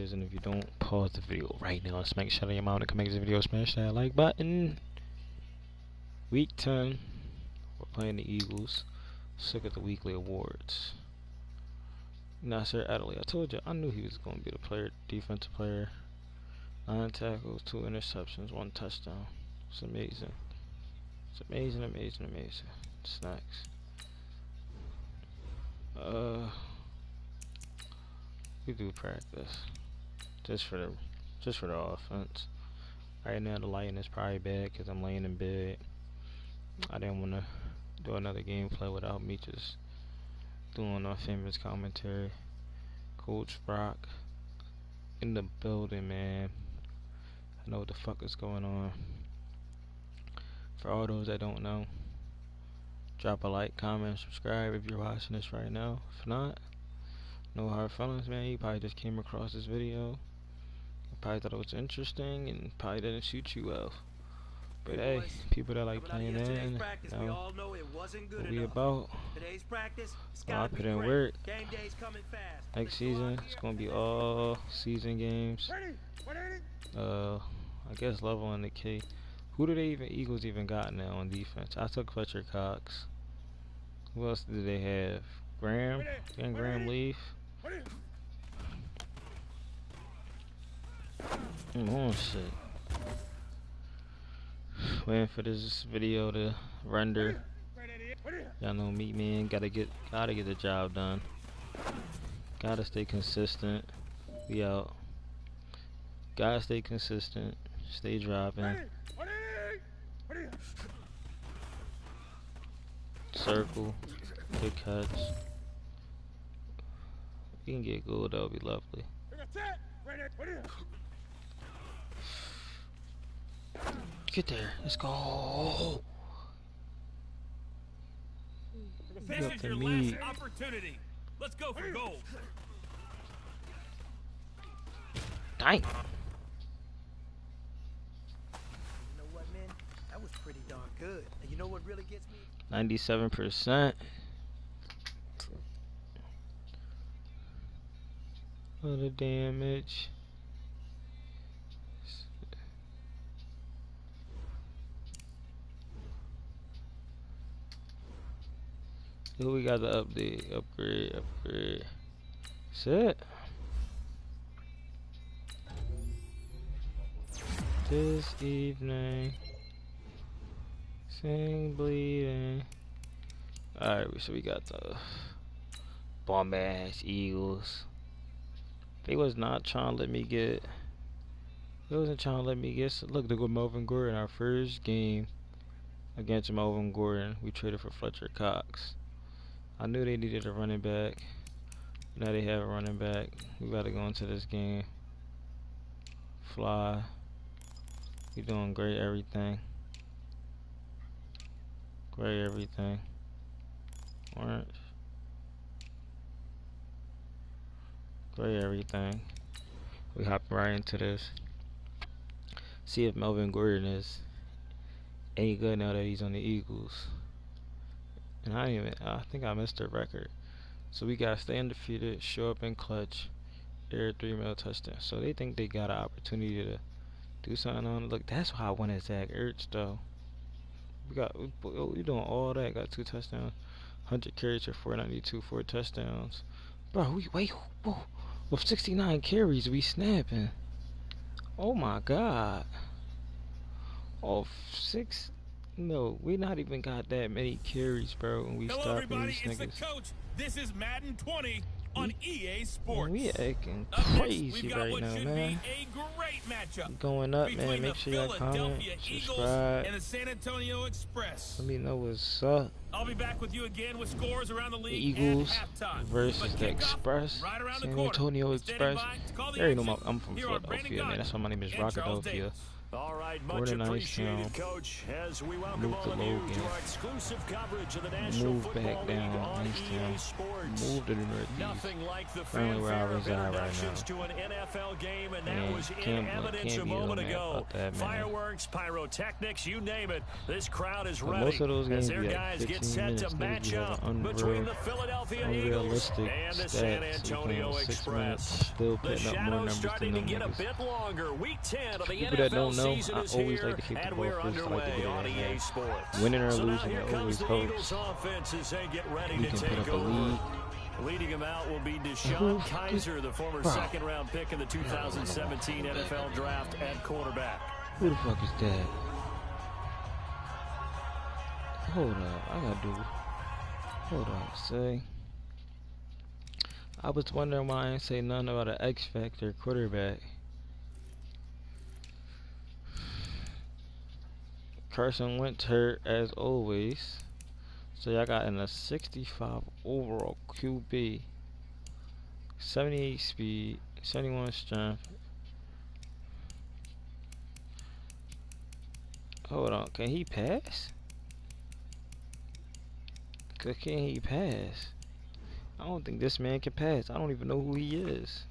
is, and if you don't, pause the video right now. Smack shut your mouth and come make this video. Smash that like button. Week 10, we're playing the Eagles. Sick of the weekly awards. Nasir Adderley, I told you, I knew he was going to be the player, defensive player. 9 tackles, 2 interceptions, 1 touchdown. It's amazing. It's amazing, amazing, amazing. Snacks. We do practice just for the offense. Right now the lighting is probably bad because I'm laying in bed. I didn't want to do another gameplay without me just doing our famous commentary. Coach Brock in the building, man. I know what the fuck is going on. For all those that don't know, drop a like, comment, subscribe if you're watching this right now. If not, no hard feelings, man. You probably just came across this video, you probably thought it was interesting, and probably didn't shoot you well. But hey, people that like playing in, know what we about. I put in work. Next season, it's gonna be all season games. I guess level in the key. Who do Eagles even got now on defense? I took Fletcher COX. Who else do they have? Graham? Can Graham leave? Oh shit. Waiting for this video to render. Y'all know me, man. Gotta get the job done. Gotta stay consistent. We out. Gotta stay consistent. Stay driving. Circle. Good cuts. If we can get gold, that would be lovely. Get there. Let's go. This is your last opportunity. Let's go for gold. Dang. You know what, man? That was pretty darn good. And you know what really gets me? 97%. What the damage. Who we got the update? Upgrade. Set. This evening. Sing bleeding. Alright, so we got the bomb ass Eagles. They was not trying to let me get. They wasn't trying to let me get. Look, they go Melvin Gordon. Our first game against Melvin Gordon, we traded for Fletcher COX. I knew they needed a running back. Now they have a running back. We gotta go into this game. Fly. We doing great everything. Great everything. Orange. Great everything. We hop right into this. See if Melvin Gordon is any good now that he's on the Eagles. And I think I missed the record. So we gotta stay undefeated, show up in clutch, air 3-mil touchdown. So they think they got an opportunity to do something on it. Look, that's why I wanted Zach Ertz though. We doing all that. Got 2 touchdowns, 100 carries for 492, 4 touchdowns. Bro, whoa. With 69 carries, we snapping. Oh my god. Oh, 6. No, we not even got that many carries, bro. And we stopping these niggas. It's the coach. This is Madden 20 on EA Sports. Man, we acting crazy right now, man. Going up, man. Make sure y'all comment, subscribe. And the San Antonio Express. Let me know what's up. I'll be back with you again with scores around the league. The Eagles versus the Express. San Antonio Express. You already know I'm from Philadelphia, man. That's why my name is Rockadelphia. All right. right, much Gordon appreciated, Coach, as we welcome Move all to of you Logan. to our exclusive coverage of the National Move Football back League down on EA Easttown. Sports. Move to the Northeast. Nothing like the Currently where I fanfare of reside right introductions now. to an NFL game, and that Man, was in can't evidence a be moment mad ago. about that, man. Fireworks, pyrotechnics, you name it. This crowd is But ready most of those as games their be like guys get 15 set minutes. to Niggas match be up having between the Philadelphia Eagles unrealistic and the stats. San So you Antonio playing 6 Express. minutes, still The putting up more shadow's numbers than starting to them get a niggas. bit longer. Week 10 of the People that NFL don't know, season I is always here, like to kick the and ball we're first. I like to underway get it on in EA there. Sports. Winning or So now losing, here it comes always the hurts. Eagles offense as they get ready We to can put take up a over. lead. Leading him out will be Deshaun Kaiser, the former second-round pick in the 2017 NFL Draft at quarterback. Who the fuck is that? Hold up, I gotta do. Hold up, say. I was wondering why I ain't say nothing about an X Factor quarterback. Carson Wentz hurt as always. So y'all got in a 65 overall QB, 78 speed, 71 strength. Hold on, can he pass? Can he pass? I don't think this man can pass. I don't even know who he is.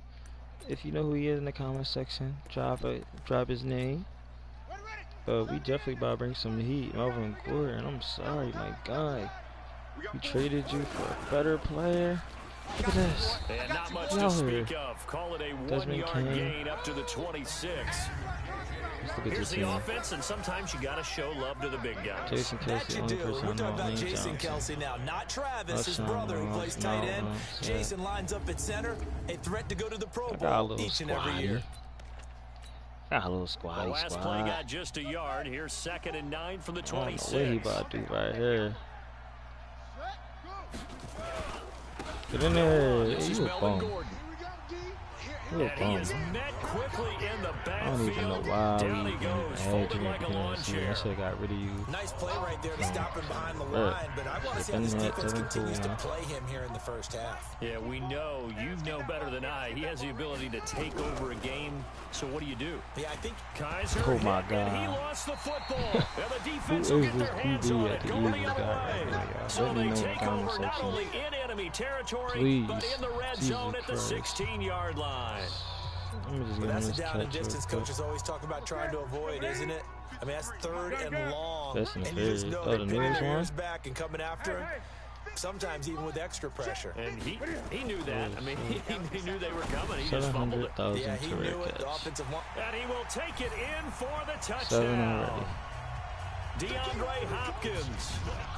If you know who he is in the comment section, drop his name. But we definitely about to bring some heat. Melvin Gordon, I'm sorry, my guy. We traded you for a better player. Look at this. And not much Get to out speak here. of. Call it a Desmond 1-yard King. gain up to the 26. Let's look at Here's this the team. offense, and sometimes you got to show love to the big guys. Jason That Kelsey, you only do. person We're I know. talking about Lane Jason Johnson. Kelsey now, not Travis, his Touchdown, brother who plays tight end. yeah. Jason lines up at center, a threat to go to the Pro I got a Bowl little each and every squad. year. Got a little The squad. last play got just a yard. Here's 2nd and 9 from the I don't know 26. what he about to do right here. Get in there. This Hey, is you a Melvin bum. Gordon. You a And he bum. is met quickly in the I don't even know backfield. why Down we he even goes, had folded you like a in lawn the chair. I should have got rid of you. Nice play right there to stop him behind the Right. line, but I want to see how Been this that, defense doesn't continues cool, to man. play him here in the first half. Yeah, we know, you know better than I. He has the ability to take over a game. So what do you do? Yeah, I think Kaiser Oh my hit, and he God. lost the football. And the Who defense is will this get their hands QB on at it, the going the Eagles other guy right way. now, y'all? So Let me they know in the take comment over not section. only in enemy territory, Please. but in the red Jesus zone at the Christ. 16-yard line. Let me just But get that's him a this down and catch real distance quick. coaches always talk about trying to avoid, isn't it? I mean, that's 3rd and long. That's in the and you just period. know Oh, they're the pinning newest their one? ears back and coming after him. Sometimes even with extra pressure. And he knew that. I mean, he knew they were coming. He just fumbled it. 700,000 Yeah, he knew career it. The catch. offensive line. And he will take it in for the 7 touchdown. already. DeAndre Hopkins,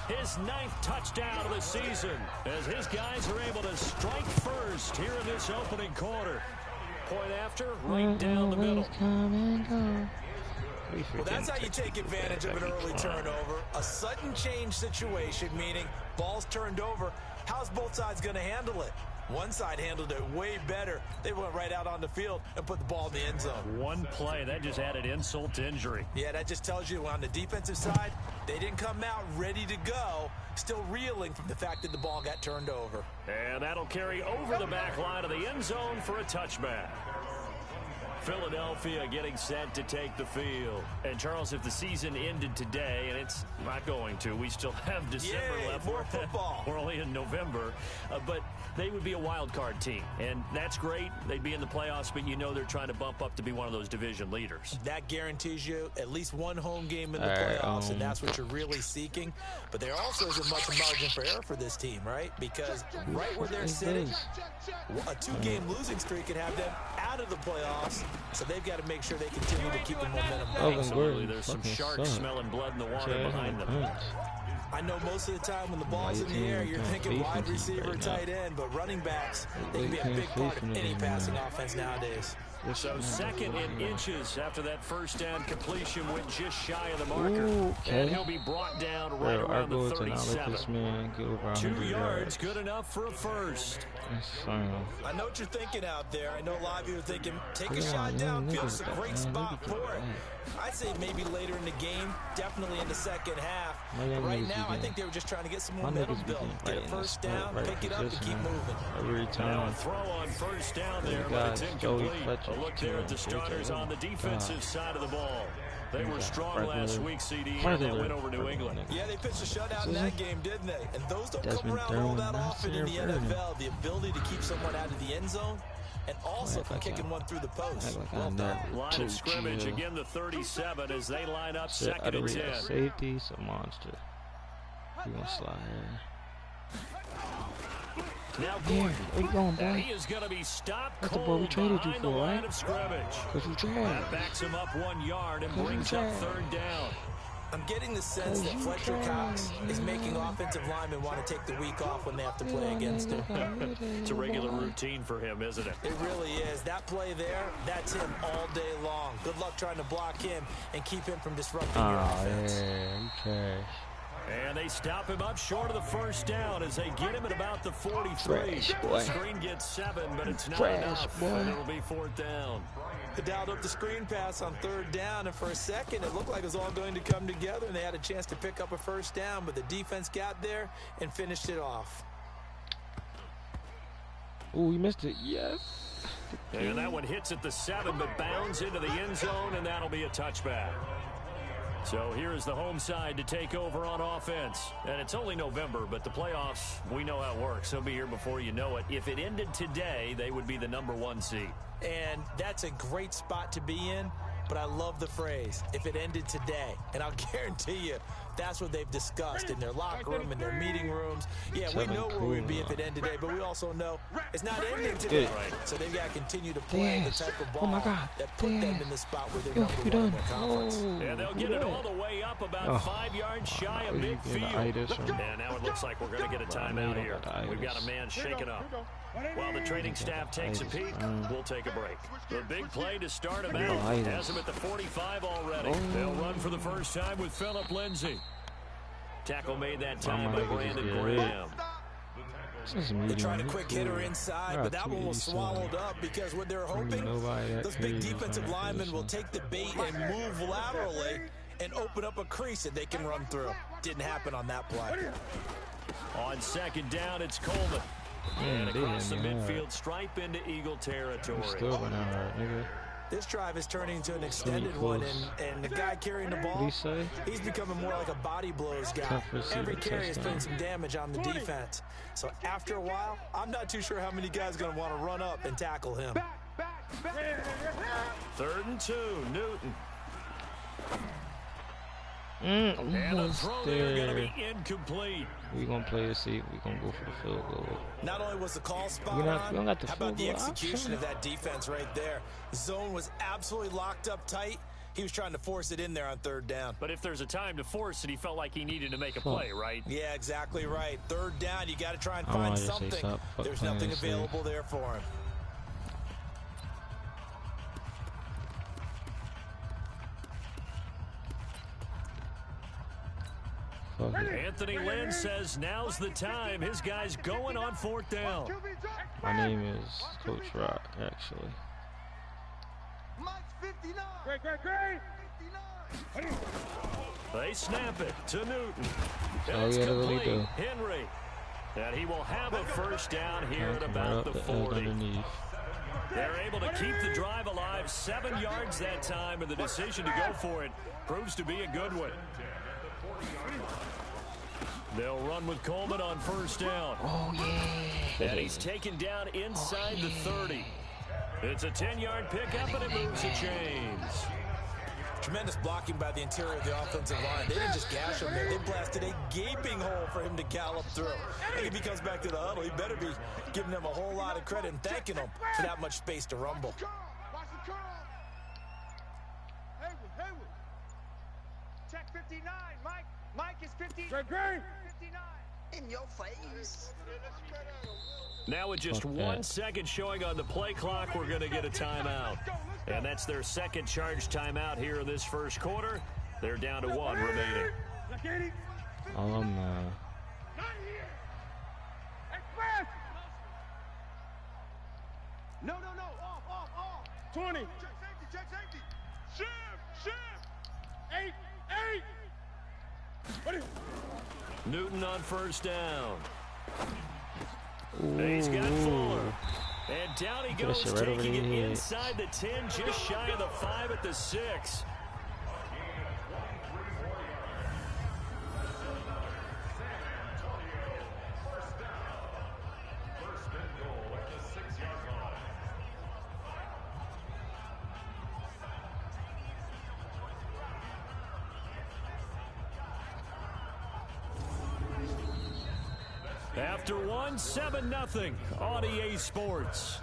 his 9th touchdown of the season, as his guys are able to strike first here in this opening quarter. Point after, right down the middle. Come and go. Well, that's how you take advantage of an early turnover. A sudden change situation, meaning ball's turned over. How's both sides going to handle it? One side handled it way better. They went right out on the field and put the ball in the end zone. One play, that just added insult to injury. Yeah, that just tells you on the defensive side, they didn't come out ready to go, still reeling from the fact that the ball got turned over. And that'll carry over the back line of the end zone for a touchback. Philadelphia getting set to take the field. And Charles, if the season ended today, and it's not going to, we still have December Yay, left. more football. We're only in November, but they would be a wild card team, and that's great. They'd be in the playoffs, but you know they're trying to bump up to be one of those division leaders. That guarantees you at least one home game in the Alright, playoffs, and that's what you're really seeking. But there also isn't much margin for error for this team, right? Because right where they're sitting, a 2-game losing streak could have them out of the playoffs, so they've got to make sure they continue to keep the momentum going. Absolutely, there's some sharks smelling blood in the water behind them. I know most of the time when the ball's in the air, you're thinking wide receiver, tight end, but running backs, they can be a big part of any passing offense nowadays. So 2nd and inches after that first down completion went just shy of the marker. Okay. And he'll be brought down right Bro, our around goal the is to not let 37. this man get over 2 100 yards, good enough for a first. That's fine. I know what you're thinking out there. I know a lot of you are thinking, take a Come shot on, downfield. niggas It's a got- great man, spot niggas for got it. that. I'd say maybe later in the game, definitely in the second half. My young But right niggas now, be I think getting- they were just trying to get some My momentum niggas be built. getting Get right a in the first spot, down, right pick it up, and keep position moving. every Now a time. throw on first down there, You but guys, it's Joey incomplete. Fletcher A look there at the starters on the defensive side of the ball. They were strong last week, CD, and that win over New England. Yeah, they pitched a shutout in that game, didn't they? And those don't come Desmond around all that Throne, often in the NFL. The ability to keep someone out of the end zone and also from kicking one through the post. Line of scrimmage, again the 37 as they line up second and 10. Safety's a monster. You gonna slide here. Now Gordon, where you going, boy? he is going to be stopped That's the boy we traded you behind the for, line right? of scrimmage. Cause you That trash. backs him up 1 yard and brings up third down. I'm getting the sense that Fletcher COX is making offensive linemen want to take the week off when they have to play against him. It's a regular routine for him, isn't it? It really is. That play there, that's him all day long. Good luck trying to block him and keep him from disrupting your offense. Yeah, you trash. And they stop him up short of the first down as they get him at about the 43. Fresh, boy. The screen gets 7, but it's not Fresh, enough. boy. And it'll be fourth down. They dialed up the screen pass on third down, and for a second, it looked like it was all going to come together, and they had a chance to pick up a first down, but the defense got there and finished it off. Ooh, he missed it. Yes. And that one hits at the 7, but bounds into the end zone, and that'll be a touchback. So here is the home side to take over on offense. And it's only November, but the playoffs, we know how it works. They'll be here before you know it. If it ended today, they would be the #1 seed. And that's a great spot to be in, but I love the phrase, if it ended today. And I'll guarantee you, that's what they've discussed in their locker room, in their meeting rooms. Yeah, we know where we'd be if it ended today, but we also know it's not ending today. So they've got to continue to play the type of ball that put them in the spot where they're #1 in their conference. And they'll get it all the way up about 5 yards shy of midfield. And now it looks like we're going to get a timeout here. We've got a man shaken up. While the training staff takes a peek, we'll take a break. The big play to start him out has him at the 45 already. They'll run for the first time with Phillip Lindsay. Tackle made that time by Brandon Graham. They tried a quick hitter inside, but that one was swallowed up because what they're hoping, those big defensive linemen will take the bait and move laterally and open up a crease that they can run through. Didn't happen on that play. On second down, it's Coleman. And across the midfield stripe into Eagle territory. Still went out hard, nigga. This drive is turning into an extended one, and the guy carrying the ball, he's becoming more like a body blows guy. Every carry is putting some damage on the defense. So after a while, I'm not too sure how many guys are going to want to run up and tackle him. 3rd and 2, Newton. And the throw there going to be incomplete. We're going to play to see if we're going to go for the field goal. Not only was the call spot on, how about the execution of that defense right there? The zone was absolutely locked up tight. He was trying to force it in there on 3rd down. But if there's a time to force it, he felt like he needed to make a play, right? Yeah, exactly right. 3rd down, you got to try and find something. There's nothing available there for him. Anthony Lynn says now's the time. His guy's going on 4th down. My name is Coach Rock, actually. They snap it to Newton. That's all you gotta do. Henry. And he will have a first down here at about the 40. They're able to keep the drive alive. 7 yards that time, and the decision to go for it proves to be a good one. They'll run with Coleman on 1st down. Oh, yeah. And he's taken down inside the 30. It's a 10-yard pickup, and it moves the chains. Tremendous blocking by the interior of the offensive line. They didn't just gash him there. They blasted a gaping hole for him to gallop through. And if he comes back to the huddle, he better be giving them a whole lot of credit and thanking them for that much space to rumble. Check 59, Mike. Mike is 59. 59. In your face. Now with just 1 second showing on the play clock, we're going to get a timeout. And that's their second charge timeout here in this first quarter. They're down to 1 remaining. Oh, no. No. Off. 20. Check safety. Shift. 8. Newton on 1st down. Ooh. He's got Fuller. And down he goes, taking it inside the 10, just shy of the 5 at the 6. After one, 7-0 on EA Sports.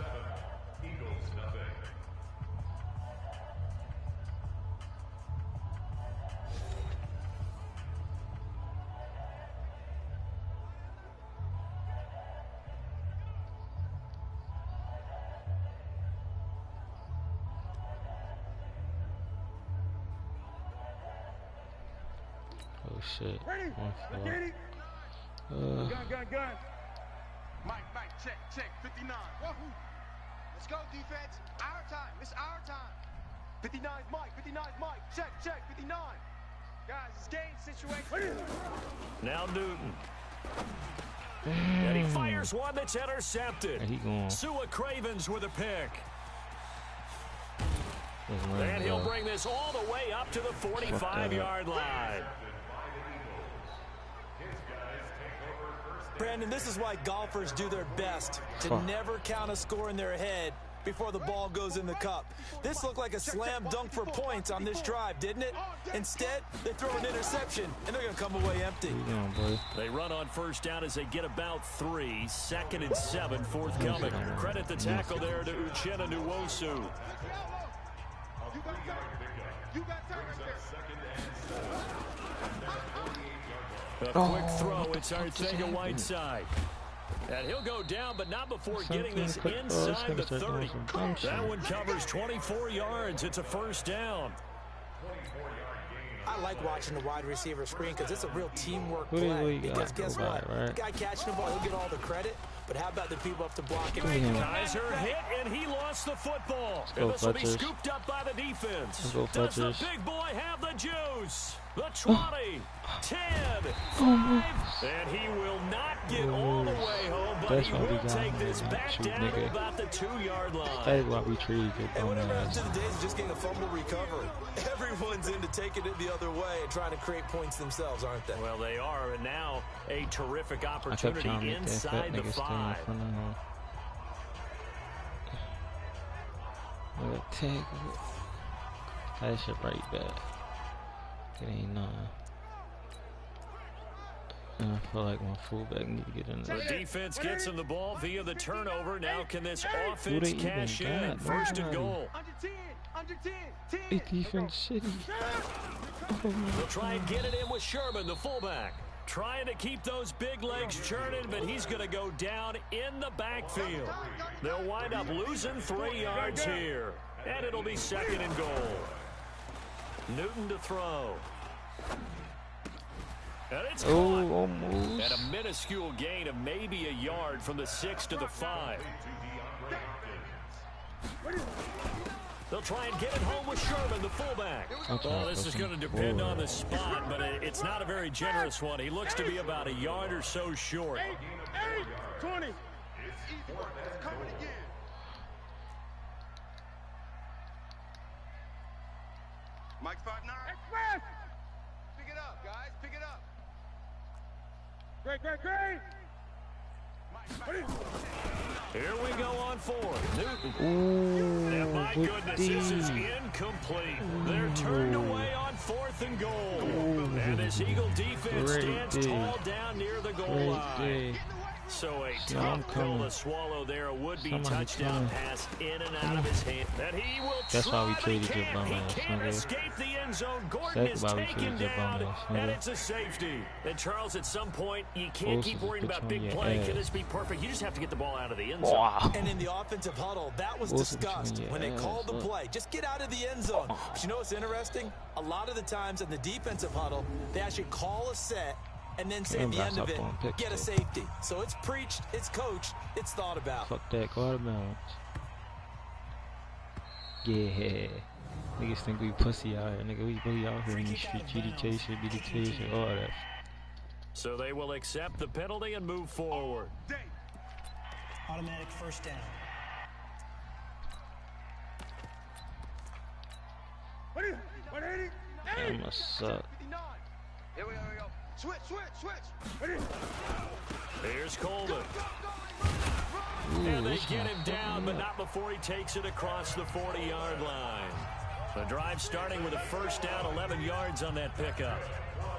Oh shit. Ready? Gun. Mike, check. 59. Let's go, defense. Our time. It's our time. 59's Mike. Check. 59. Guys, it's game situation. Now Newton. And he fires one that's intercepted. He going. Sua Cravens with a pick. And he'll bring this all the way up to the 45-yard line. Brandon, this is why golfers do their best to never count a score in their head before the ball goes in the cup. This looked like a slam dunk for points on this drive, didn't it? Instead, they throw an interception, and they're going to come away empty. They run on first down as they get about 3. 2nd and 7 forthcoming. Credit the tackle there to Uchenna Nwosu. A quick throw, it's Arcega-Whiteside. And he'll go down, but not before getting this inside the 30. That one covers 24 yards. It's a first down. I like watching the wide receiver screen because it's a real teamwork play. Because guess what? The guy catching the ball, he'll get all the credit. But how about the people up to block him? Kaiser hit, and he lost the football. And this will be scooped up by the defense. Does the big boy have the juice? The 20, 10, 5, and he will not get all the way home, but he will take this back down to about the 2-yard line. That's why we treated good. And whatever happens to the days of just getting a fumble recovery. Everyone's into taking it the other way and trying to create points themselves, aren't they? Well, they are, and now a terrific opportunity inside the 5. That shit right back. It ain't none. I feel like my fullback need to get in there. The defense gets him the ball via the turnover. Now can this offense cash in? First and goal. Under 10. The defense shitty. They'll try and get it in with Sherman, the fullback. Trying to keep those big legs churning, but he's going to go down in the backfield. They'll wind up losing 3 yards here. And it'll be 2nd and goal. Newton to throw. And it's caught. Almost. And a minuscule gain of maybe a yard from the 6 to the 5. They'll try and get it home with Sherman, the fullback. Oh, this is going to depend on the spot, but it's not a very generous one. He looks to be about a yard or so short. 20. Mike 5'9". Express! Pick it up, guys. Pick it up. Great. Here we go on 4. Newton. And my goodness, this is incomplete. They're turned away on 4th and goal. And this Eagle defense stands tall down near the goal line. So a tough pill to swallow there. A would-be touchdown pass in and out of his hand. And he will That's try, why we traded he can't escape the end zone. Gordon is taken down, and it's a safety. And Charles, at some point, you can't keep worrying about big play. Can this be perfect? You just have to get the ball out of the end zone. Wow. And in the offensive huddle, that was discussed when they called the play. Just get out of the end zone. But you know what's interesting? A lot of the times in the defensive huddle, they actually call a set and then say at the end of it, get a safety. So it's preached, it's coached, it's thought about. Fuck that, go out of bounds. Yeah. Niggas think we pussy out here. Nigga, we really out here in the street. GDK shit, BDK shit, all that. So they will accept the penalty and move forward. Automatic first down. That must suck. Here we go. Switch. Here's Coleman. And they get him down, but not before he takes it across the 40-yard line. The drive starting with a first down, 11 yards on that pickup.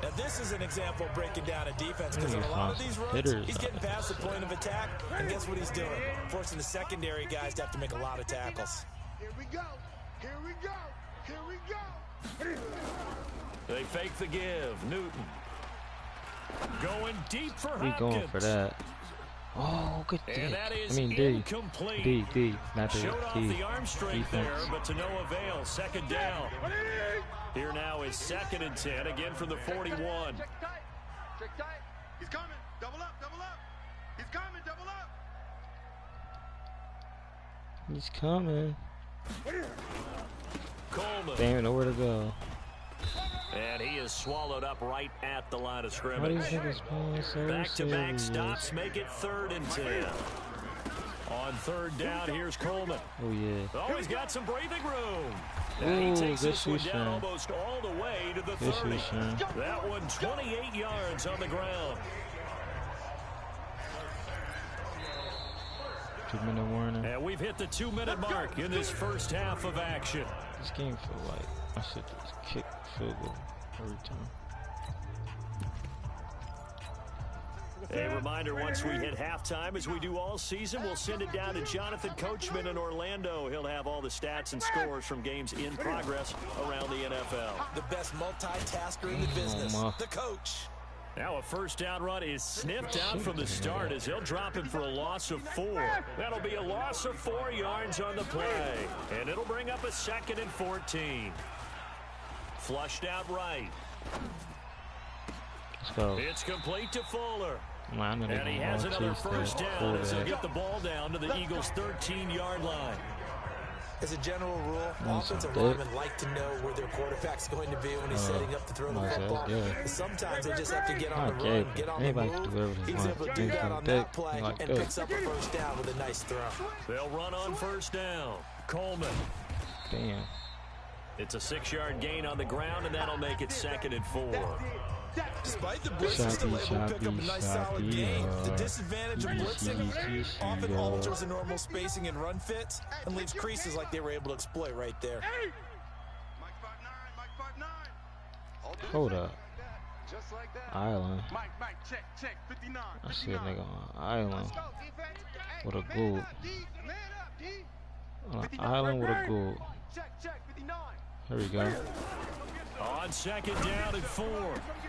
Now Now, this is an example of breaking down a defense because in a lot of these runs, he's getting past the point of attack, and guess what he's doing? Forcing the secondary guys to have to make a lot of tackles. Here we go. Here we go. Here we go. They fake the give. Newton. Going deep for Hopkins. We going for that. Oh, good D. I mean D. D. Not D. Showed off D. the arm strength there, but to no avail. Second down. Here now is 2nd and 10, again from the 41. Check tight. Check tight. He's coming. Double up. Double up. He's coming. Double up. He's coming. Coleman. Damn, nowhere to go. And he is swallowed up right at the line of Why do you scrimmage. think it's playing so Back-to-back serious? stops make it 3rd and 10. On 3rd down, here's Coleman. Oh, yeah. Oh, he's got some breathing room. And he Ooh, takes good this one shoot, down Sean. almost all the way to the Good 30. shoot, Sean. That one 28 yards on the ground. 2-minute warning. And we've hit the 2-minute mark in this first half of action. This game feel like I should just kick field goal every time. A reminder, once we hit halftime, as we do all season, we'll send it down to Jonathan Coachman in Orlando. He'll have all the stats and scores from games in progress around the NFL. The best multitasker in the business, the coach. Now a first down run is sniffed out from the start as they'll drop him for a loss of 4. That'll be a loss of 4 yards on the play. And it'll bring up a 2nd and 14. Flushed out right. Let's go. It's complete to Fuller. Man, And he has another first down as he'll get the ball down to the Eagles' 13-yard line. As a general rule, Nice offensive dick. linemen like to know where their quarterback's going to be when he's setting up to throw the nice football. ass, yeah. Sometimes they just have to get on the Okay, run, get on the anybody can do move. whatever they He's want. able to do Think that like on that, that play like and that. picks up a first down with a nice throw. They'll run on first down. Coleman. Damn. It's a 6-yard gain on the ground, and that'll make it 2nd and 4. Despite the blitz, he's still able to pick up a nice solid gain. The disadvantage of blitzing often alters the normal spacing and run fits and leaves creases like they were able to exploit right there. Mike 5'9", Mike 5'9". Hold up. Just like that. Island. Mike, check, 59. I see a nigga on an island Let's go, defense. Hey, with a man goal. up, D. Man up, D. On an 59 island with a right goal. Check, 59. Here we go. On 2nd down and 4.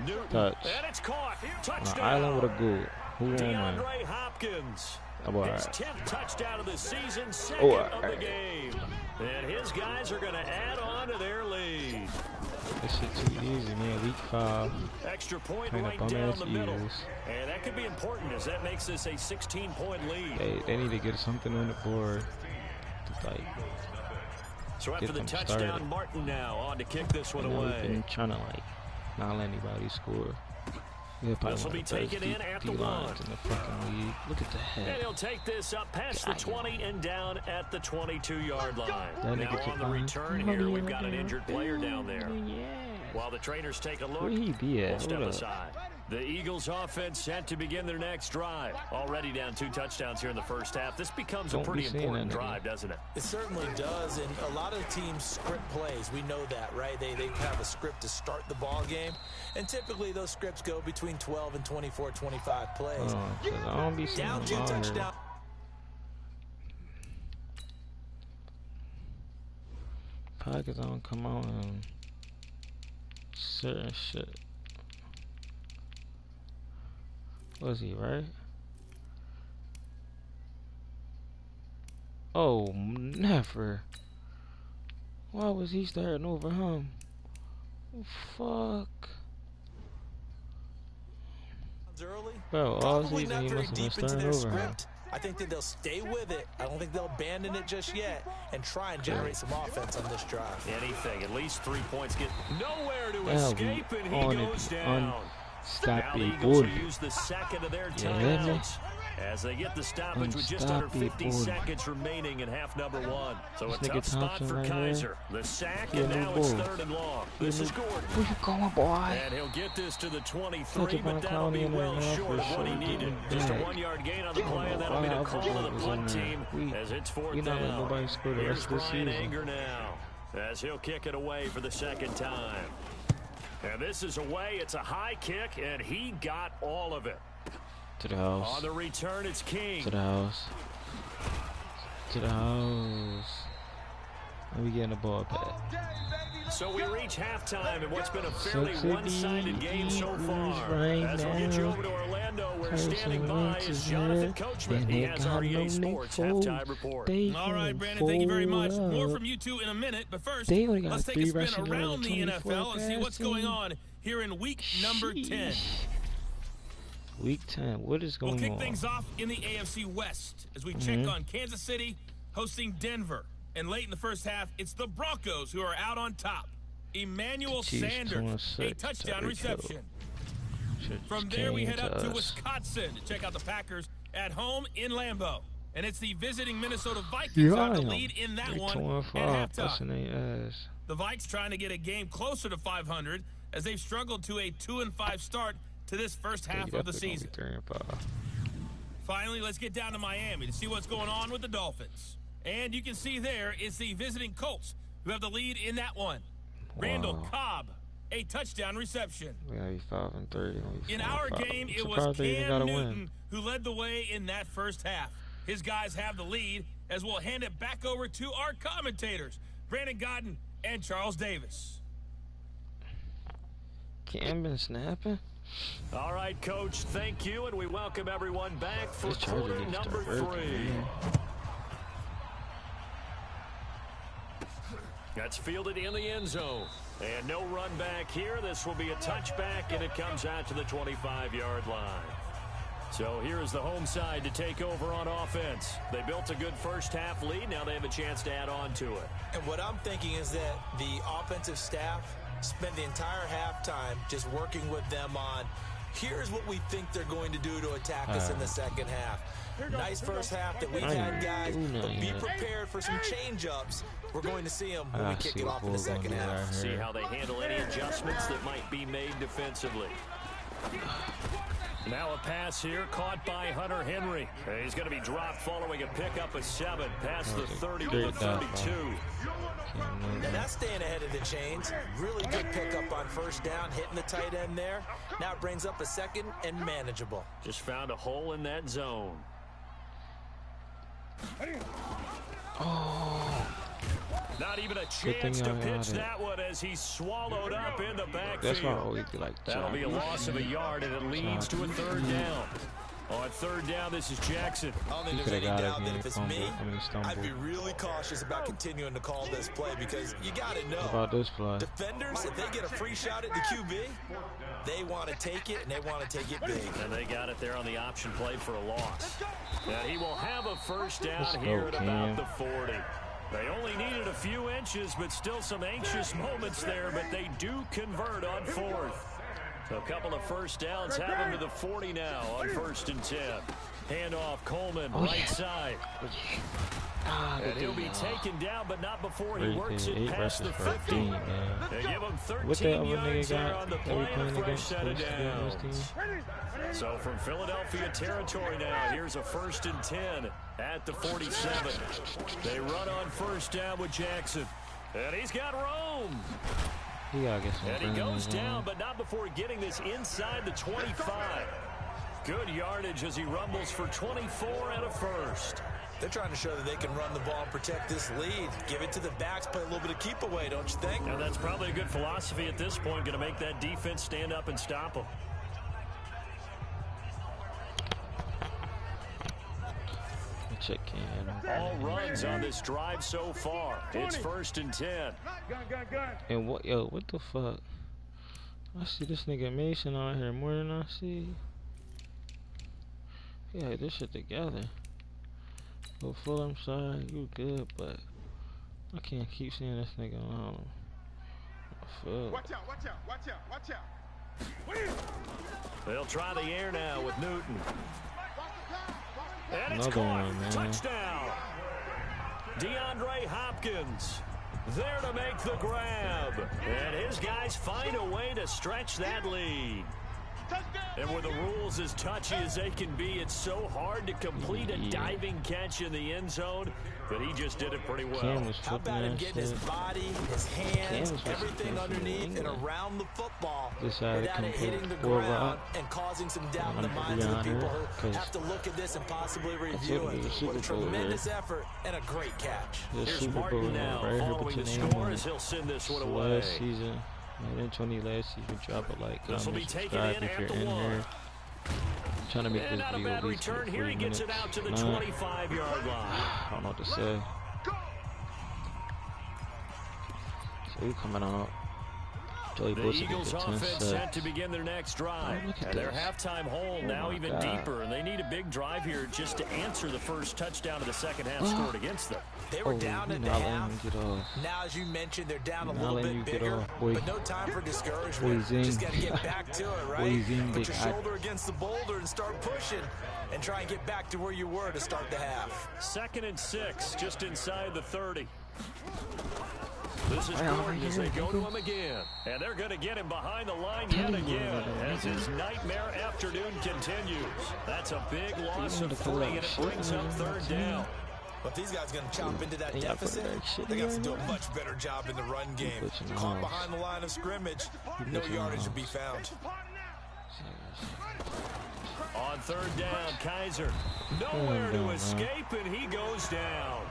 Newton. Touch. And it's caught. On an Touchdown. island with a goal. Who won, man? DeAndre Hopkins. Oh, all His right. 10th touchdown of the season, 2nd Oh, all of the right. game. And his guys are going to add on to their lead. This shit too easy, man. Week 5. Extra point Playing right the down bum-ass the middle. Eagles. And that could be important as that makes this a 16-point lead. They need to get something on the board to like So after get the them touchdown, started. Martin now on to kick this one You know, we've away. been trying to like not let anybody score. We're probably This will one be of the best taken in at the D-lines in the fucking league. Look at the And head. he'll take this up past the 20 and down at the 22-yard line. That Now nigga on the took return here, we've got an injured player down there. While the trainers take a look, Where he be we'll at? step Hold up. aside. The Eagles offense set to begin their next drive. Already down 2 touchdowns here in the first half. This becomes Don't a pretty be saying important that, nigga. drive, doesn't it? It certainly does, and a lot of teams script plays. We know that, right? They have a script to start the ball game, and typically those scripts go between 12 and 24, 25 plays. Hold on, 'cause I don't be seeing Down them 2 out here. touchdowns. Pockets don't come out and certain shit. Was he right? Oh, never. Why was he starting over him? Fuck. Early. Bro, all Probably season not he very must have been deep into starting their over him. script. I think that they'll stay with it. I don't think they'll abandon it just yet and try and generate some offense on this drive. Anything, at least 3 points. Get nowhere to That'll escape, be and he on goes it, down. Now Stop the it, Eagles will boy. use the 2nd of their You hear me? timeouts as they get the stoppage with just under 50 seconds remaining in half number 1. So This a nigga tough spot Thompson for right Kaiser. The sack, He a and new now it's bull. 3rd and long. He a This new- is Gordon. Where you going, boy? And he'll get this to the 23, Such a but that'll be Clowney in there well now short for of what he sure. needed. Getting Just a back. 1-yard gain on the play, and that'll be the Wow, call of the was punt in there. team as it's 4th We not down. let nobody score the Here's rest of the Brian season. Anger now as he'll kick it away for the 2nd time. And this is away. It's a high kick, and he got all of it. To the house. On the return, it's King. To the house. To the house. And we getting the ball back. So we reach halftime in what's been a fairly one-sided game so far. As we'll get you over to Orlando, where standing by is Jonathan Coachman. He has our EA Sports halftime report. All right, Brandon, thank you very much. More from you two in a minute, but first, let's take a spin around the NFL and see what's going on here in week number 10. Week 10, what is going on? We'll kick things off in the AFC West as we check on Kansas City hosting Denver. And late in the first half, it's the Broncos who are out on top. Emmanuel Sanders, a touchdown reception. From there, we head up to Wisconsin to check out the Packers at home in Lambeau. And it's the visiting Minnesota Vikings who have the lead in that one at halftime. The Vikes trying to get a game closer to 500 as they've struggled to a 2-5 start to this first half of the season. Finally, let's get down to Miami to see what's going on with the Dolphins. And you can see there it's the visiting Colts who have the lead in that one. Randall Cobb, a touchdown reception. We gotta be 5-3. In our game, it was Cam Newton who led the way in that first half. His guys have the lead as we'll hand it back over to our commentators, Brandon Godden and Charles Davis. Cam been snapping? All right, Coach, thank you, and we welcome everyone back for quarter number 3. That's fielded in the end zone. And no run back here. This will be a touchback, and it comes out to the 25-yard line. So here is the home side to take over on offense. They built a good first half lead. Now they have a chance to add on to it. And what I'm thinking is that the offensive staff spent the entire halftime just working with them on, here's what we think they're going to do to attack us in the second half. Nice first half that we've had, guys, but be prepared for some change-ups. We're going to see them when we kick it off in the second half. See how they handle any adjustments that might be made defensively. Now a pass here caught by Hunter Henry. He's going to be dropped following a pickup of 7 past the 30 to the 32. And that's staying ahead of the chains. Really good pickup on first down, hitting the tight end there. Now it brings up a second and manageable. Just found a hole in that zone. Not even a chance to pitch that one as he's swallowed up in the backfield. That's why I always be like that. That'll be a loss of a yard, and it leads to a third down. On third down, this is Jackson. I don't think there's any doubt that if it's me, I'd be really cautious about continuing to call this play because you got to know. About this play. Defenders, if they get a free shot at the QB, they want to take it, and they want to take it big. And they got it there on the option play for a loss. And he will have a first down here at about the 40. They only needed a few inches, but still some anxious moments there, but they do convert on fourth. So a couple of first downs have him to the 40 now on 1st and 10. Handoff, Coleman, right side. And he'll be taken down, but not before he works it past the 50. They give him 13 yards there on the play and a fresh set of downs. So from Philadelphia territory now, here's a 1st and 10 at the 47. They run on first down with Jackson. And he's got Rome. And he goes down, but not before getting this inside the 25. Good yardage as he rumbles for 24 and a first. They're trying to show that they can run the ball and protect this lead. Give it to the backs, play a little bit of keep away, don't you think? And that's probably a good philosophy at this point, going to make that defense stand up and stop them. All runs on this drive so far. It's 1st and 10. And what the fuck? I see this nigga Mason out here more than I see. Yeah, this shit together. Go Fulham side, you good, but I can't keep seeing this nigga on. Watch out, watch out, watch out, watch out. They'll try the air now with Newton. And it's Another caught. one, man. Touchdown. DeAndre Hopkins there to make the grab. And his guys find a way to stretch that lead. And with the rules as touchy as they can be, it's so hard to complete a diving catch in the end zone, but he just did it pretty well. How about him getting his body, his hands, everything underneath and around the football without it hitting the ground and causing some doubt in the minds of the people who have to look at this and possibly review it. What a tremendous effort and a great catch. Here's Martin now following the score as he'll send this one away. Last season. Madden 20 last season, drop a like, comment, subscribe if you're in here. I'm trying to make this video at least for 40 here he gets minutes. it out to the 25-yard line. I don't know what to say. So we coming out. The Eagles offense set to begin their next drive. And their halftime hole now even deeper, and they need a big drive here just to answer the first touchdown of the second half scored against them. They were down at the half. Now, as you mentioned, they're down a little bit bigger, but no time for discouragement. Just got to get back to it, right? Put your shoulder against the boulder and start pushing and try and get back to where you were to start the half. 2nd and 6, just inside the 30. This is Gordon as they go to him again. And they're going to get him behind the line yet again as his nightmare afternoon continues. That's a big loss of 3, and it brings up 3rd down. But if these guys are going to chop into that deficit, they got to do a much better job in the run game. Caught behind the line of scrimmage, no yardage to be found. On 3rd down, Kaiser. Nowhere to escape, and he goes down.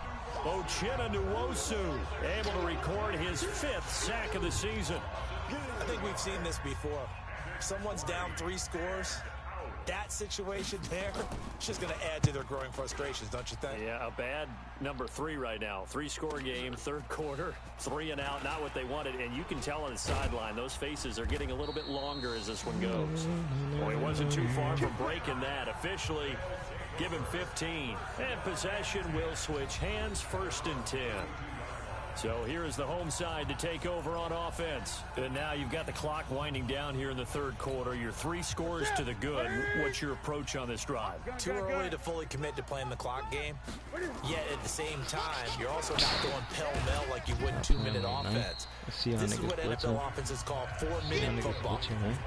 Uchenna Nwosu able to record his 5th sack of the season. I think we've seen this before. Someone's down 3 scores. That situation there, it's just going to add to their growing frustrations, don't you think? Yeah, a bad number 3 right now. 3-score game, 3rd quarter, 3 and out, not what they wanted. And you can tell on the sideline, those faces are getting a little bit longer as this one goes. Well, he wasn't too far from breaking that. Officially, give him 15. And possession will switch hands, 1st and 10. So here is the home side to take over on offense. And now you've got the clock winding down here in the 3rd quarter. Your 3 scores to the good. What's your approach on this drive? Too early to fully commit to playing the clock game. Yet at the same time, you're also not going pell-mell like you would 2-minute offense. This is what NFL offenses call 4-minute football.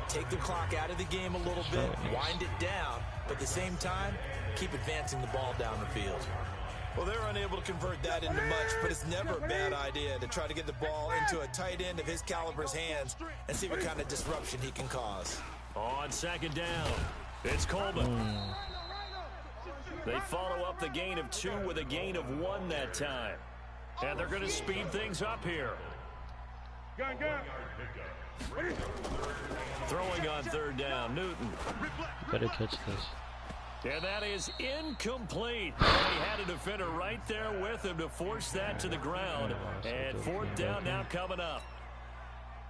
Take the clock out of the game a little bit, wind it down, but at the same time, keep advancing the ball down the field. Well, they're unable to convert that into much, but it's never a bad idea to try to get the ball into a tight end of his caliber's hands and see what kind of disruption he can cause. On 2nd down, it's Coleman. They follow up the gain of 2 with a gain of 1 that time. And they're going to speed things up here. Throwing on 3rd down, Newton. Better catch this. And that is incomplete. And he had a defender right there with him to force that to the ground. And 4th down now coming up.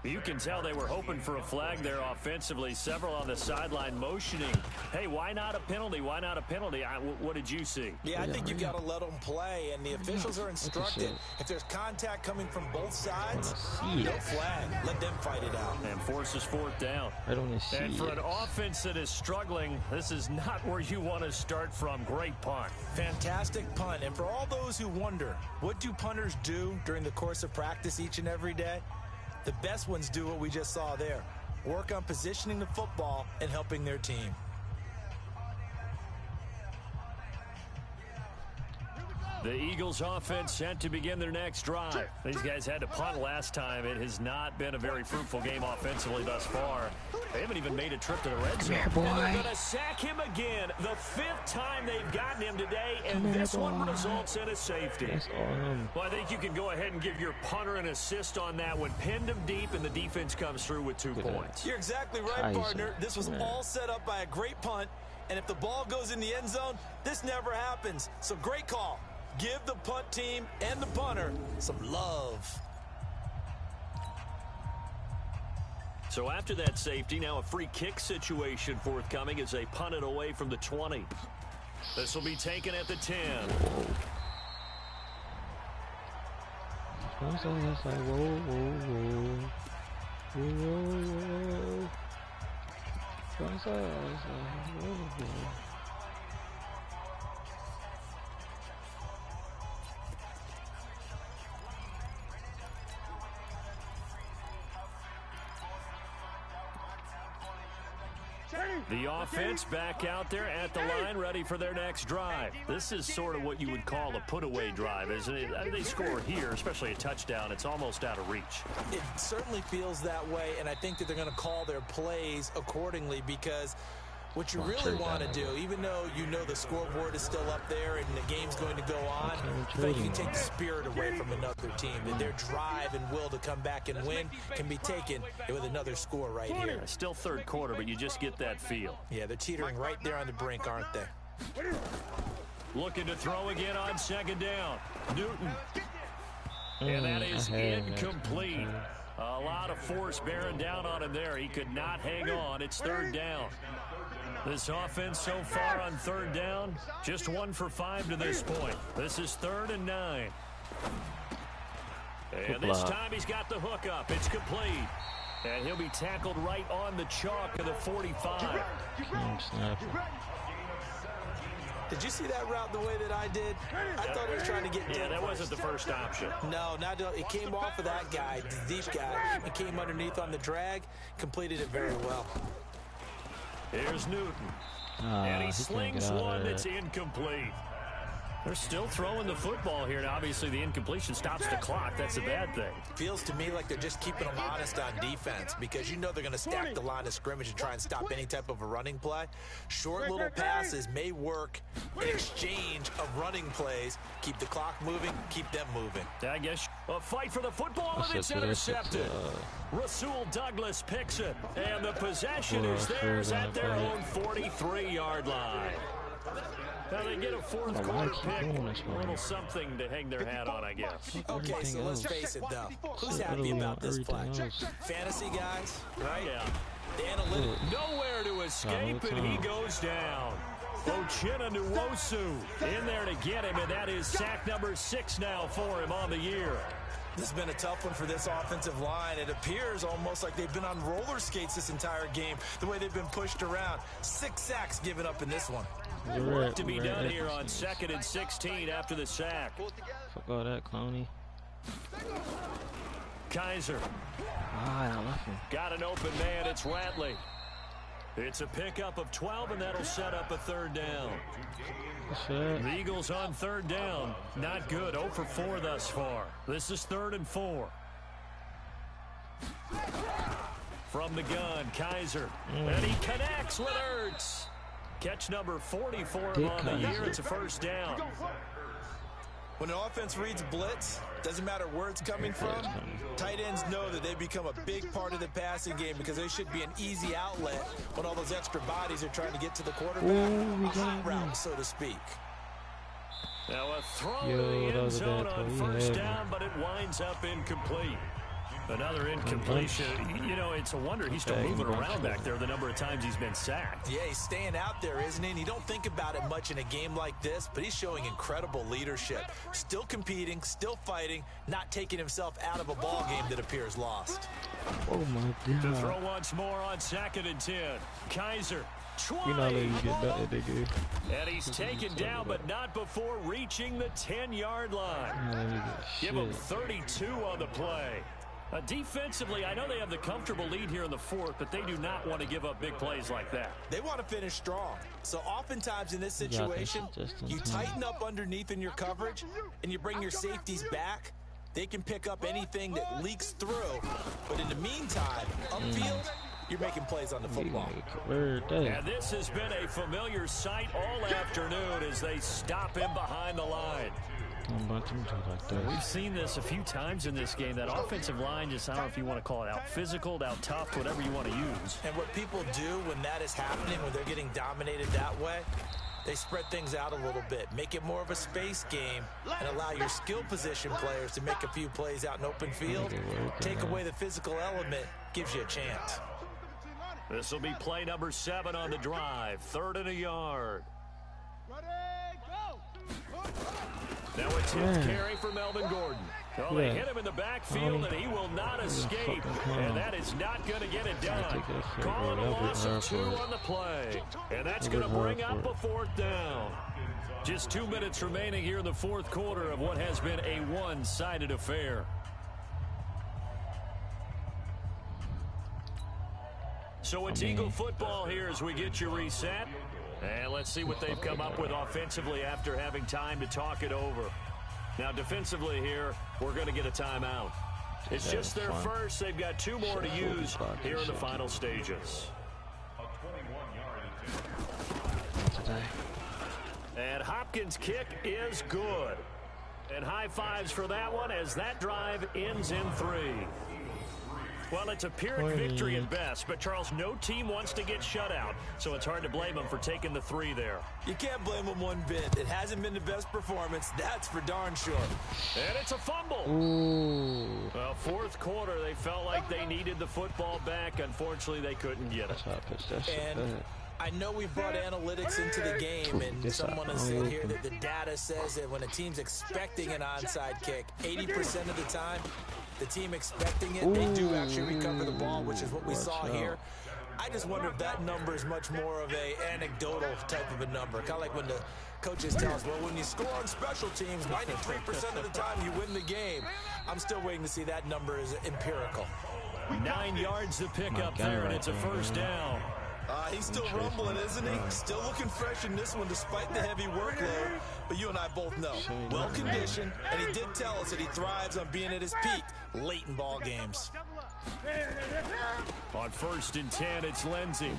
You can tell they were hoping for a flag there offensively. Several on the sideline motioning. Hey, why not a penalty? Why not a penalty? What did you see? Yeah, I think you've got to let them play, and the officials are instructed. If there's contact coming from both sides, no flag. Let them fight it out. And forces 4th down. And for an offense that is struggling, this is not where you want to start from. Great punt. Fantastic punt. And for all those who wonder, what do punters do during the course of practice each and every day? The best ones do what we just saw there. Work on positioning the football and helping their team. The Eagles offense set to begin their next drive. These guys had to punt last time. It has not been a very fruitful game offensively thus far. They haven't even made a trip to the red zone. And they're going to sack him again. The 5th time they've gotten him today, and this one results in a safety. Well, I think you can go ahead and give your punter an assist on that one. Pinned him deep, and the defense comes through with 2 points. You're exactly right, partner. This was all set up by a great punt, and if the ball goes in the end zone, this never happens. So great call. Give the punt team and the punter some love. So after that safety, now a free kick situation forthcoming as they punt it away from the 20. This will be taken at the 10. The offense back out there at the line, ready for their next drive. This is sort of what you would call a put-away drive, isn't it? I mean, they score here, especially a touchdown. It's almost out of reach. It certainly feels that way, and I think that they're going to call their plays accordingly because what you really want to do, even though you know the scoreboard is still up there and the game's going to go on, I think you can take the spirit away from another team. And their drive and will to come back and win can be taken with another score right here. Still third quarter, but you just get that feel. Yeah, they're teetering right there on the brink, aren't they? Looking to throw again on second down. Newton. And that is incomplete. A lot of force bearing down on him there. He could not hang on. It's third down. This offense so far on third down, just 1 for 5 to this point. This is 3rd and 9. And this time he's got the hook up. It's complete. And he'll be tackled right on the chalk of the 45. Did you see that route the way that I did? I thought he was trying to get deep. Yeah, that wasn't the first option. No, it came off of that guy, the deep guy. He came underneath on the drag, completed it very well. Here's Newton. And he slings one that's incomplete. They're still throwing the football here, and obviously the incompletion stops the clock. That's a bad thing. Feels to me like they're just keeping them honest on defense because you know they're going to stack the line of scrimmage and try and stop any type of a running play. Short little passes may work in exchange of running plays. Keep the clock moving, keep them moving. I guess a fight for the football, and it's intercepted. Rasul Douglas picks it, and the possession is theirs at their own 43-yard line. Now they get a fourth quarter pick, a little something to hang their hat on, I guess. Okay, so let's face it, though. Who's happy about this play? Fantasy guys, right? Yeah. The analytics. Nowhere to escape, and he goes down. Ochena Nwosu in there to get him, and that is sack number 6 now for him on the year. This has been a tough one for this offensive line. It appears almost like they've been on roller skates this entire game, the way they've been pushed around. 6 sacks given up in this one. Work to be done here on 2nd and 16 after the sack. Fuck all that, Clowney. Kaiser. I left him. Got an open man. It's Ratley. It's a pickup of 12, and that'll set up a 3rd down. The Eagles on 3rd down. Not good. 0 for 4 thus far. This is 3rd and 4. From the gun, Kaiser. And he connects with Ertz. Catch number 40 for him on the year. It's a 1st down. When an offense reads blitz, doesn't matter where it's coming from, tight ends know that they become a big part of the passing game because they should be an easy outlet when all those extra bodies are trying to get to the quarterback. A hot route, so to speak. Now a throw to the end zone on 1st down, but it winds up incomplete. Another incompletion. You know, it's a wonder he's still moving around back there the number of times he's been sacked. Yeah, he's staying out there, isn't he? And you don't think about it much in a game like this, but he's showing incredible leadership. Still competing, still fighting, not taking himself out of a ball game that appears lost. Oh, my God. To throw once more on 2nd and 10. Kaiser. You know you get that, they do. And he's taken down, but not before reaching the 10-yard line. Give him 32 on the play. Defensively, I know they have the comfortable lead here in the 4th, but they do not want to give up big plays like that. They want to finish strong. So oftentimes in this situation, you tighten up underneath in your coverage, and you bring your safeties back. They can pick up anything that leaks through. But in the meantime, upfield, you're making plays on the football. And this has been a familiar sight all afternoon as they stop him behind the line. We've seen this a few times in this game. That offensive line just, I don't know if you want to call it out physical, out tough, whatever you want to use. And what people do when that is happening, when they're getting dominated that way, they spread things out a little bit, make it more of a space game, and allow your skill position players to make a few plays out in open field. Take away the physical element, gives you a chance. This will be play number 7 on the drive. 3rd and a yard. Now a tipped carry for Melvin Gordon. Well, they hit him in the backfield, and he will not escape. And that is not going to get it done. Calling a loss of 2 on the play. And that's going to bring up a 4th down. Just 2 minutes remaining here in the 4th quarter of what has been a one-sided affair. So it's Eagle football here as we get you reset. And let's see what they've come up with offensively after having time to talk it over. Now, defensively here, we're going to get a timeout. It's just their first. They've got 2 more to use here in the final stages. And Hopkins' kick is good. And high fives for that one as that drive ends in 3. Well, it's a Pyrrhic victory at best, but Charles, no team wants to get shut out, so it's hard to blame them for taking the 3 there. You can't blame them one bit. It hasn't been the best performance, that's for darn sure. And it's a fumble. Ooh. Well, 4th quarter, they felt like they needed the football back. Unfortunately, they couldn't get it. And I know we brought analytics into the game, and someone has said here that the data says that when a team's expecting an onside kick, 80% of the time, the team expecting it, they do actually recover the ball, which is what we saw here. I just wonder if that number is much more of a anecdotal type of a number. Kind of like when the coaches tell us, well, when you score on special teams, 93% of the time you win the game. I'm still waiting to see that number is empirical. 9 yards to pick up there, and it's a first down. He's still rumbling, isn't he? Still looking fresh in this one despite the heavy workload. But you and I both know, well-conditioned, and he did tell us that he thrives on being at his peak late in ball games. On 1st and 10, it's Lindsey.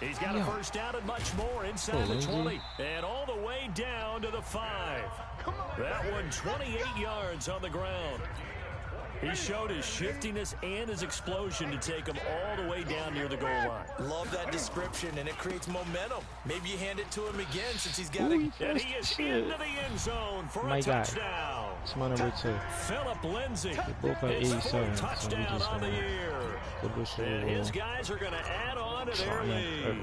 He's got a first down and much more inside the 20. And all the way down to the 5. That one 28 yards on the ground. He showed his shiftiness and his explosion to take him all the way down near the goal line. Love that description, and it creates momentum. Maybe you hand it to him again since he's got it. And he is into the end zone for a touchdown. It's my number 2. Philip Lindsay. They both have 87. Touchdown on the year. And his guys are going to add on to their lead.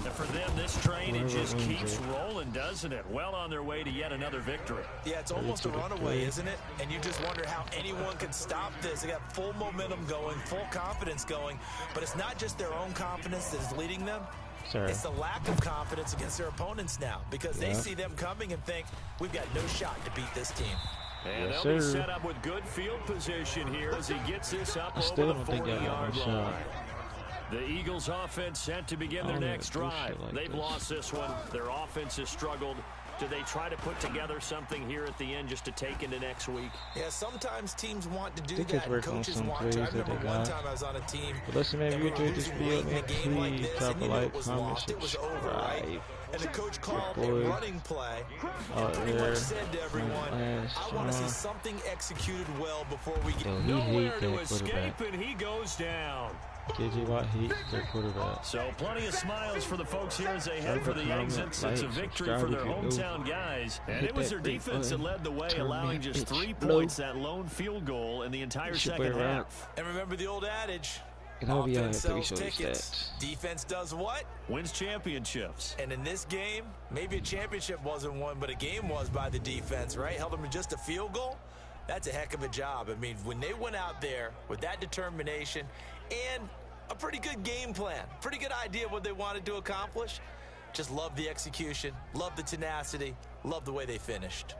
And for them, this train, it just keeps rolling, doesn't it? Well on their way to yet another victory. Yeah, it's almost a runaway, isn't it? And you just wonder how anyone could stop this. They got full momentum going, full confidence going. But it's not just their own confidence that is leading them. It's the lack of confidence against their opponents now because they see them coming and think, we've got no shot to beat this team. And they'll be set up with good field position here as he gets this up over the 40-yard line. The Eagles offense set to begin their next drive. They've lost this one. Their offense has struggled. Do they try to put together something here at the end just to take into next week? Yeah, sometimes teams want to do that, and coaches want to. I remember one time I was on a team, and we were losing late in a game like this, and you knew it was lost. It was over, right? And the coach called a running play and pretty much said to everyone, I want to see something executed well before we get nowhere to escape, and he goes down. KJ Watt hates their quarterback. So plenty of smiles for the folks here as they head for the exits. It's a victory for their hometown guys. And it was their defense that led the way, allowing just 3 points, that lone field goal in the entire second half. And remember the old adage, offense sells tickets. Defense does what? Wins championships. And in this game, maybe a championship wasn't won, but a game was by the defense, right? Held them to just a field goal. That's a heck of a job. I mean, when they went out there with that determination and a pretty good game plan, pretty good idea of what they wanted to accomplish, just love the execution, love the tenacity, love the way they finished.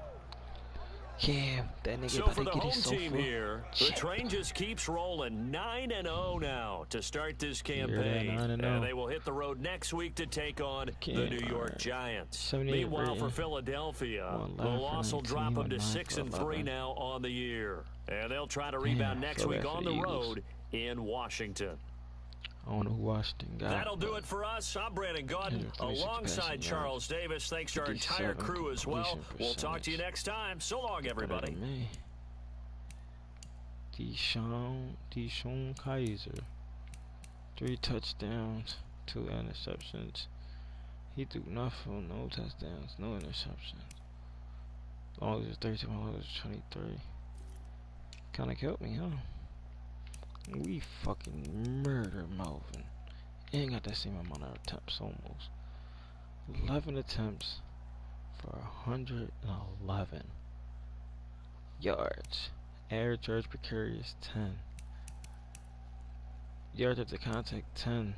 Yeah, that nigga so for the home team here, the train just keeps rolling. 9-0 now to start this campaign. And they will hit the road next week to take on the New York Giants. Meanwhile, for Philadelphia, the loss will drop them to 6-3 now on the year. And they'll try to rebound next week on the road in Washington. I don't know who Washington got. That'll do it for us. I'm Brandon Gordon alongside Charles Davis. Thanks to our entire crew as well. We'll talk to you next time. So long, everybody. Deshaun Kaiser. 3 touchdowns, 2 interceptions. He threw nothing, no touchdowns, no interceptions. Long as it's 13, long as it's 23. Kinda killed me, huh? We fucking murder Melvin. Ain't got that same amount of attempts almost. 11 attempts for 111 yards. Average yards per carry is 10. Yards after contact 10.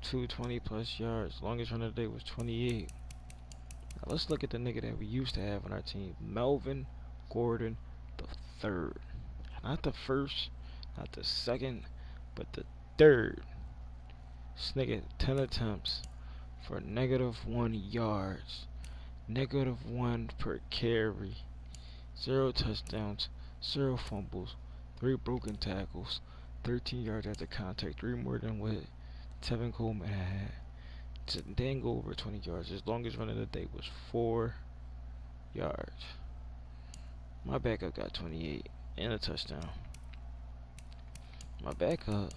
220 plus yards. Longest run of the day was 28. Now let's look at the nigga that we used to have on our team. Melvin Gordon the third. Not the first, not the second, but the third. This nigga 10 attempts for -1 yards, -1 per carry, 0 touchdowns, 0 fumbles, 3 broken tackles, 13 yards after contact, 3 more than what Tevin Coleman had. Didn't go over 20 yards. His longest run of the day was 4 yards. My backup got 28 and a touchdown. My backup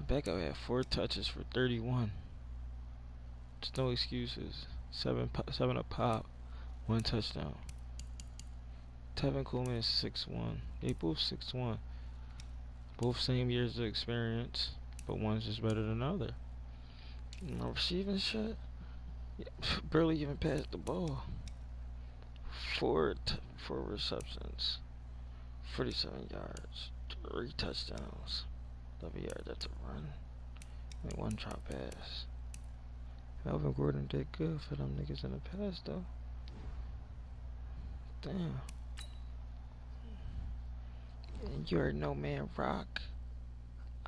had 4 touches for 31. There's no excuses. 7 a pop, 1 touchdown. Tevin Coleman is 6'1". They both 6'1". Both same years of experience, but one's just better than the other. My receiving shit, barely even passed the ball. 4 receptions, 47 yards, 3 touchdowns, 11 yards after run, and 1 drop pass. Melvin Gordon did good for them niggas in the past though. Damn. And you already know, man. Rock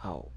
out.